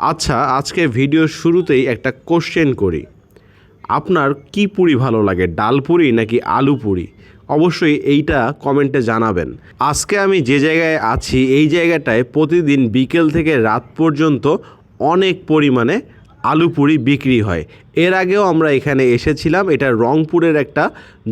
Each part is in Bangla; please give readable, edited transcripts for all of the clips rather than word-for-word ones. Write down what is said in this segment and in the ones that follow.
আচ্ছা, আজকে ভিডিওর শুরুতেই একটা কোশ্চেন করি। আপনার কি পুরি ভালো লাগে, ডাল পুরি নাকি আলু পুরি? অবশ্যই এইটা কমেন্টে জানাবেন। আজকে আমি যে জায়গায় আছি এই জায়গাটায় প্রতিদিন বিকেল থেকে রাত পর্যন্ত অনেক পরিমাণে আলু পুরি বিক্রি হয়। এর আগেও আমরা এখানে এসেছিলাম। এটা রংপুরের একটা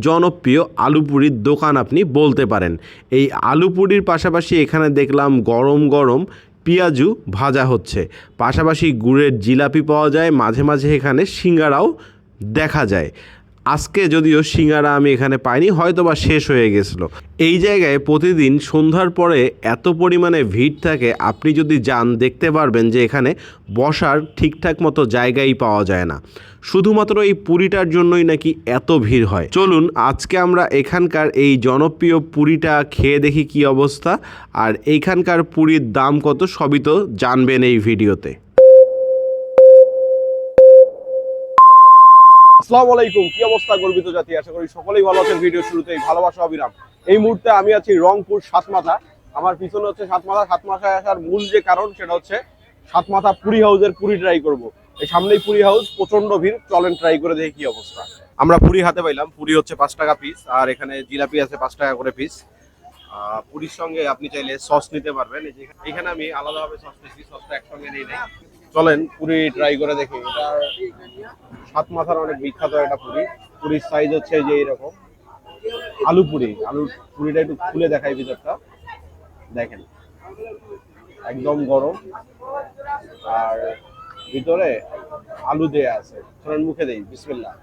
জনপ্রিয় আলু পুরির দোকান আপনি বলতে পারেন। এই আলু পুরির পাশাপাশি এখানে দেখলাম গরম গরম পেঁয়াজু ভাজা হচ্ছে, পাশাপাশি গুড়ের জিলাপি পাওয়া যায়, মাঝে মাঝে এখানে সিঙ্গারাও দেখা যায়। আজকে যদিও সিঙ্গারা আমি এখানে পাইনি, হয়তো বা শেষ হয়ে গেছিলো। এই জায়গায় প্রতিদিন সন্ধ্যার পরে এত পরিমাণে ভিড় থাকে, আপনি যদি যান দেখতে পারবেন যে এখানে বসার ঠিকঠাক মতো জায়গাই পাওয়া যায় না। শুধুমাত্র এই পুরিটার জন্যই নাকি এত ভিড় হয়। চলুন আজকে আমরা এখানকার এই জনপ্রিয় পুরিটা খেয়ে দেখি কি অবস্থা, আর এইখানকার পুরির দাম কত সবই তো জানবেন এই ভিডিওতে। আসসালামু আলাইকুম, কি অবস্থা গর্বিত জাতি? আশা করি সকলেই ভালো আছেন। ভিডিও শুরুতেই ভালোবাসা অবিরাম। এই মুহূর্তে আমি আছি রংপুর সাতমাথা। আমার পিছনে হচ্ছে সাতমাথা। সাতমাথায় আসার মূল যে কারণ সেটা হচ্ছে সাতমাথা পুরি হাউসের পুরি ট্রাই করব। এই সামনেই পুরি হাউস, প্রচন্ড ভিড়। চলেন ট্রাই করে দেখি কি অবস্থা। আমরা পুরি হাতে পাইলাম। পুরি হচ্ছে 5 টাকা পিস, আর এখানে জিলাপি আছে 5 টাকা করে পিস। পুরির সঙ্গে আপনি চাইলে সস নিতে পারবেন। এখানে আমি আলাদাভাবে সস নিচ্ছি, সসটা একসঙ্গে নিয়ে নেই। চলেন পুরি ট্রাই করে দেখি। এটা সাত মাথার অনেক বিখ্যাত একটা পুরি। পুরির সাইজ হচ্ছে যে এরকম। আলু পুরি, আলুর পুরিটা একটু খুলে দেখাই ভিতরটা। দেখেন একদম গরম, আর ভিতরে আলু দেয়া আছে। চলেন মুখে দেই, বিসমিল্লাহ।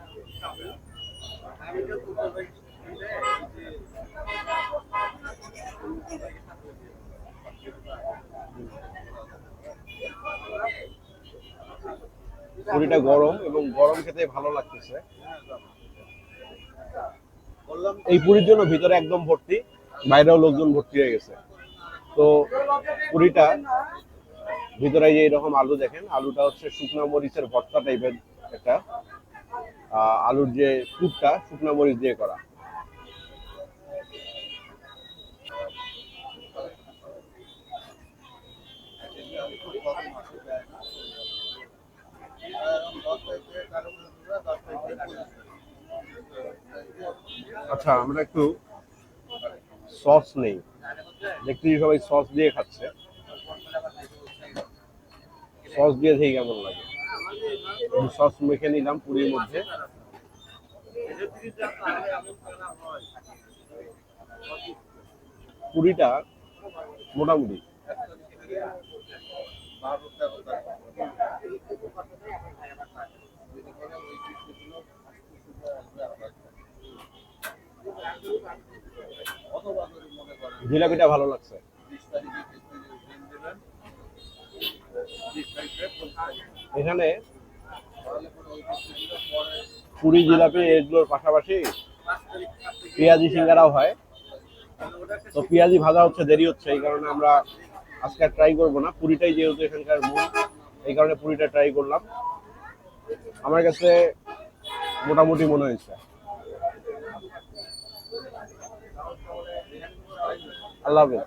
পুরিটা গরম এবং গরম খেতে ভালো লাগতেছে। এই পুরির জন্য ভিতরে একদম ভর্তি, বাইরেও লোকজন ভর্তি হয়ে গেছে। তো পুরিটা ভিতরে যে এরকম আলু দেখেন, আলুটা হচ্ছে শুকনা মরিচের ভর্তা টাইপের একটা। আলুর যে পুরটা শুকনা মরিচ দিয়ে করা। আচ্ছা, আমরা একটু সস নেই। দেখতে সবাই সস দিয়ে খাচ্ছে, সস দিয়ে দেখি কেমন লাগে। সস মেখে নিলাম পুরির মধ্যে। পুরিটা মোটামুটি জিলাপিটা ভালো লাগছে। এখানে পুরি জিলাপি এগুলোর পাশাপাশি পেঁয়াজি সিঙ্গারাও হয়। তো পেঁয়াজি ভাজা হচ্ছে, দেরি হচ্ছে, এই কারণে আমরা আজকে ট্রাই করবো না। পুরিটাই যেহেতু এখানকার মূল, এই কারণে পুরিটা ট্রাই করলাম। আমার কাছে মোটামুটি মনে হয়েছে। আল্লাহ হাফেজ।